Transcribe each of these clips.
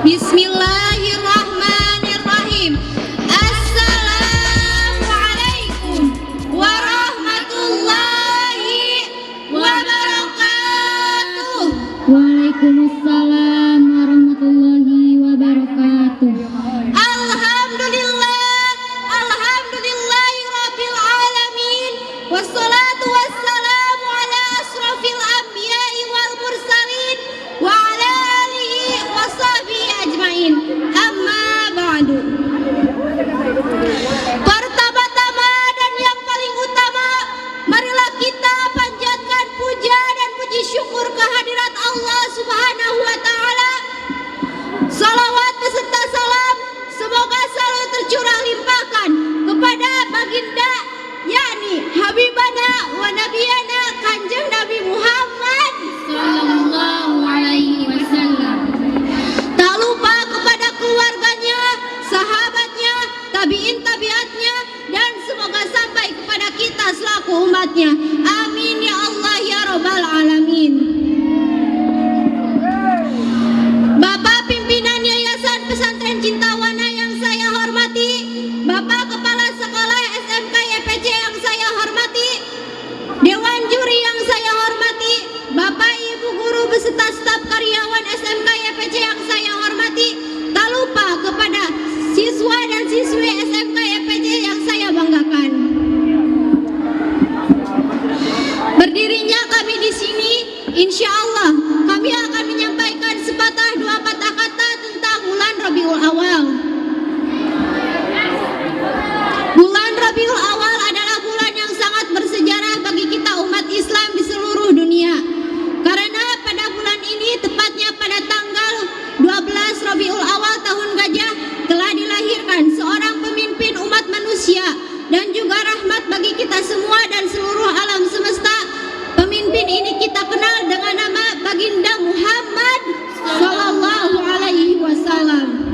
Bismillahirrahmanirrahim. Assalamualaikum warahmatullahi wabarakatuh. Waalaikumsalam warahmatullahi wabarakatuh. Alhamdulillahirabbil alamin. Wassalatu wassalamu ala asrofil anbiya'i wal mursalin wa ala alihi wa sahbihi ajmain. Amma ba'du. Pertama-tama dan yang paling utama, marilah kita panjatkan puja dan puji syukur kehadirat Allah Subhanahu wa taala. Salawat beserta salam semoga selalu tercurah limpahkan kepada baginda, yakni Habibana wa Nabiyana Kanjeng Nabi Muhammad Sallallahu alaihi wasallam. Tak lupa kepada keluarganya, sahabatnya, tabi'in tabiatnya, dan semoga sampai kepada kita selaku umatnya. Amin ya Allah ya Rabbal alamin. Bapak pimpinan Yayasan Pesantren Cintawana yang saya hormati, Bapak Kepala Sekolah SMK YPC yang saya hormati, Dewan Juri yang saya hormati, Bapak Ibu Guru beserta staf karyawan SMK YPC yang saya hormati, tak lupa kepada siswa dan siswi SMK YPC yang saya banggakan. Berdirinya kami di sini, insya Allah kami akan menyampaikan sepatah dua patah kata tentang bulan Rabiul Awal. Bulan Rabiul Awal adalah bulan yang sangat bersejarah bagi kita umat Islam di seluruh dunia. Karena pada bulan ini, tepatnya pada tanggal 12 Rabiul Awal tahun Gajah, telah dilahirkan seorang pemimpin umat manusia dan juga rahmat bagi kita semua dan seluruh alam semesta. Pemimpin ini kita kenal dengan nama Baginda Muhammad Sallallahu alaihi wasallam.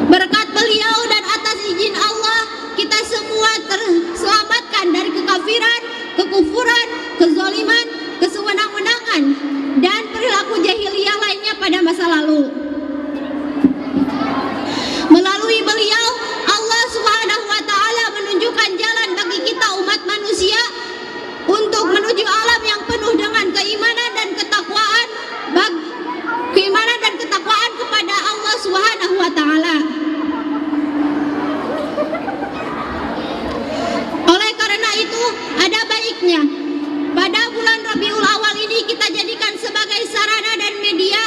Berkat beliau dan atas izin Allah, kita semua terselamatkan dari kekafiran, kekufuran, kezaliman, kesewenang-wenangan, dan perilaku jahiliyah lainnya pada masa lalu. Melalui beliau, Allah Subhanahu wa taala menunjukkan jalan bagi kita umat manusia untuk menuju alam yang penuh dengan keimanan dan ketakwaan, kepada Allah Subhanahu wa taala. Oleh karena itu, ada baiknya pada bulan Rabiul Awal ini kita jadikan sebagai sarana dan media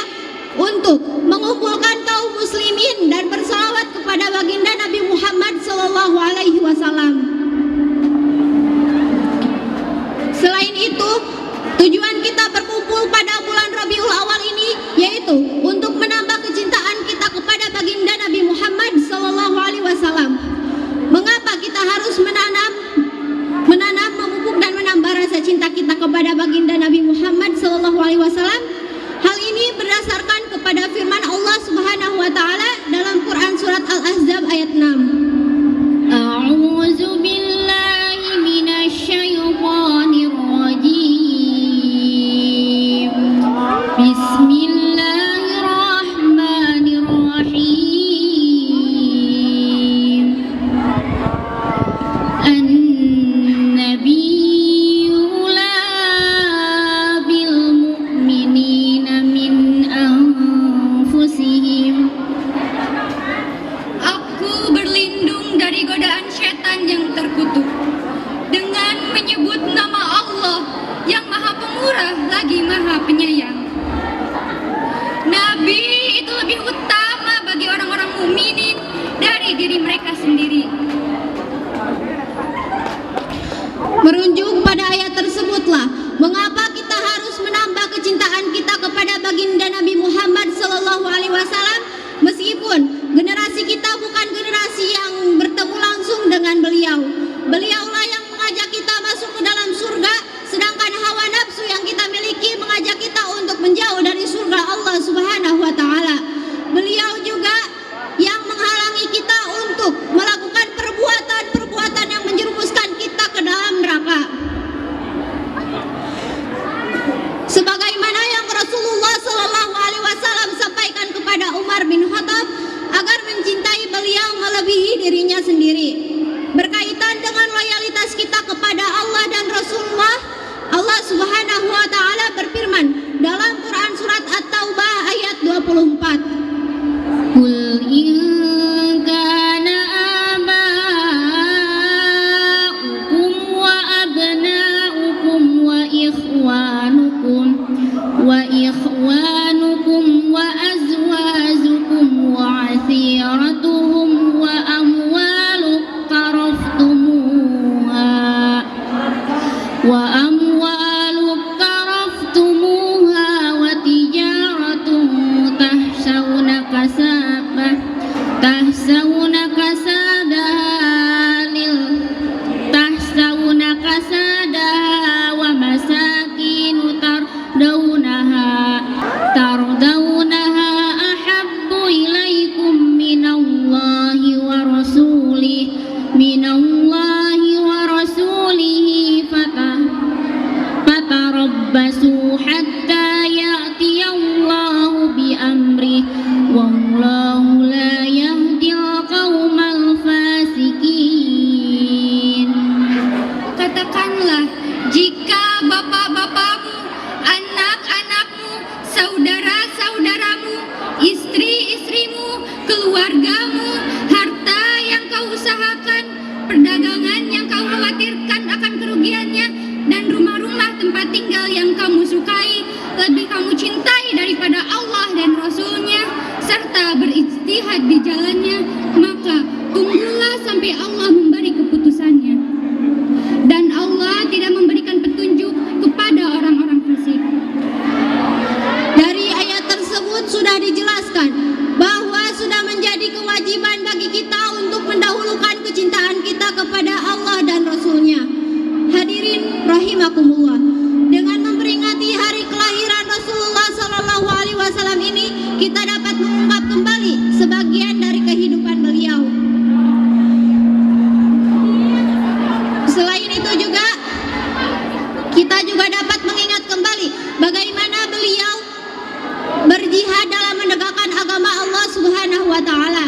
untuk mengumpulkan kaum muslimin dan bersalawat kepada baginda Nabi Muhammad sallallahu alaihi wasallam. Selain itu, tujuan kita berkumpul pada bulan Rabiul Awal ini yaitu untuk menambah kecintaan kita kepada baginda Nabi Muhammad sallallahu alaihi wasallam. Mengapa kita harus menanam, memupuk dan menambah rasa cinta kita kepada baginda Nabi Muhammad sallallahu alaihi wasallam? Hal ini berdasarkan kepada firman Allah Subhanahu wa taala dalam Quran surat Al-Ahzab ayat 6. A'udzu billahi minasy syaithanir rajim. Bismillahirrahmanirrahim. dirinya sendiri. Berkaitan dengan loyalitas kita kepada Allah dan Rasulullah, Allah Subhanahu wa taala berfirman dalam Quran surat At-Taubah ayat 24. Qul in kana aba'ukum wa abna'ukum wa ikhwanukum wa azwajukum wa athiratuhum wa amwalu اقترفتموها وتجارة تحسون كسادها ومساكين ترضونها أحب إليكم من الله ورسوله فتربصوا حتى يأتي الله بأمره والله لا يهدي القوم الفاسقين. Katakanlah, jika bapak-bapakmu, anak-anakmu, saudara-saudaramu, istri-istrimu, keluargamu, harta yang kau usahakan, perdagangan yang kau khawatirkan akan kerugiannya, dan rumah-rumah tempat tinggal yang kamu sukai lebih kamu cintai daripada Allah dan Rasul-Nya, serta berijtihad di jalannya, maka tunggulah sampai Allah memberi keputusannya. Dan Allah tidak memberikan petunjuk kepada orang-orang fasik. Dari ayat tersebut sudah dijelaskan bahwa sudah menjadi kewajiban bagi kita untuk mendahulukan kecintaan kita kepada Allah dan Rasul-Nya. Hadirin rahimakumullah, dengan memperingati hari kelahiran Rasulullah SAW ini, kita dapat mengungkap kembali sebagian dari kehidupan beliau. Selain itu juga, kita juga dapat mengingat kembali bagaimana beliau berjihad dalam menegakkan agama Allah Subhanahu wa taala.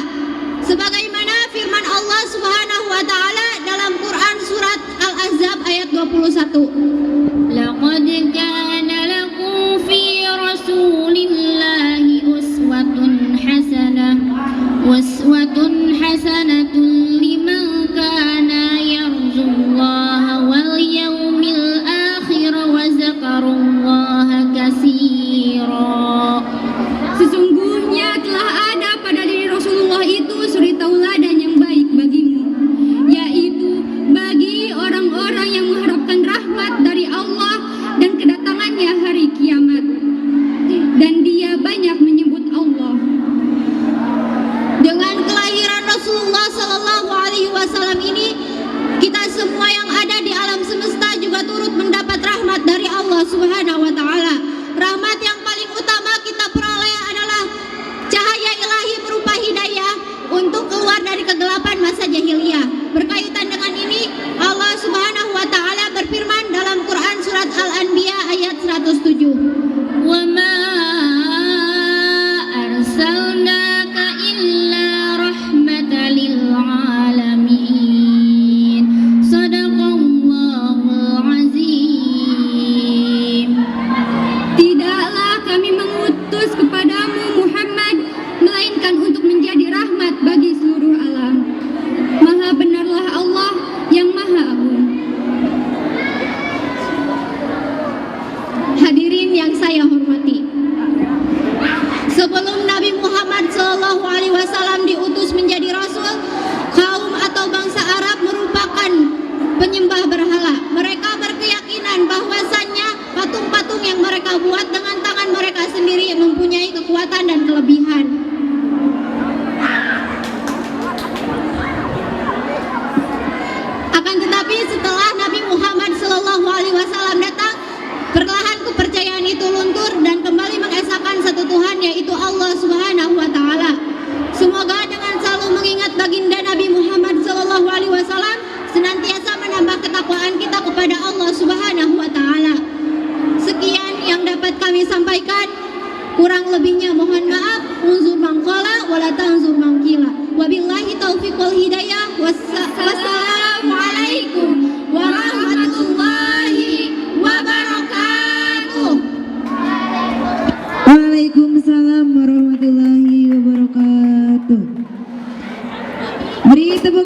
Sebagaimana firman Allah Subhanahu wa taala dalam Quran surat Al-Ahzab ayat 21. Laqad kana lakum fi Rasulillahi uswatun hasanatun liman kana yarjullaha wal yawmil akhir wa zakarullaha katsira. Sesungguhnya telah ada pada diri Rasulullah itu suri tauladan yang baik bagimu, yaitu bagi orang-orang yang mengharapkan rahmat dari Allah dan kedatangannya hari kiamat, dan dia banyak menyebut Allah. Dengan kelahiran Rasulullah SAW ini, kita semua yang ada di alam semesta juga turut mendapat rahmat dari Allah Subhanahu wa taala. Rahmat yang paling utama kita peroleh adalah cahaya ilahi berupa hidayah untuk keluar dari kegelapan masa jahiliyah. Berkaitan dengan ini, Allah Subhanahu wa taala berfirman dalam Quran surat Al-Anbiya ayat 107. Wa ma arsalnaka illa rahmatan lil alamin. Shadaqallahul azim. Tidaklah kami mengutus kepadamu Muhammad melainkan untuk menjadi rahmat bagi seluruh alam. Maha benarlah Allah yang maha agung. Hadirin yang saya hormati, sebelum Nabi Muhammad SAW diutus menjadi Rasul, kaum atau bangsa Arab merupakan penyembah berhala. Mereka berkeyakinan bahwasannya patung-patung yang mereka buat dengan tangan mereka sendiri mempunyai kekuatan dan kelebihan. Akan tetapi setelah Nabi Muhammad SAW datang, perlahan kepercayaan itu luntur dan kembali mengesahkan satu Tuhan, yaitu Allah Subhanahu wa taala. Semoga dengan selalu mengingat baginda Nabi Muhammad SAW senantiasa menambah ketakwaan kita kepada Allah Subhanahu wa taala. Sekian yang dapat kami sampaikan. Kurang lebihnya mohon maaf. Unzur man qala wa la tanzur man qila. Wabillahi taufiq wal hidayah. Wassalamualaikum warahmatullahi wabarakatuh. Waalaikumsalam warahmatullahi wabarakatuh. Beri tepuk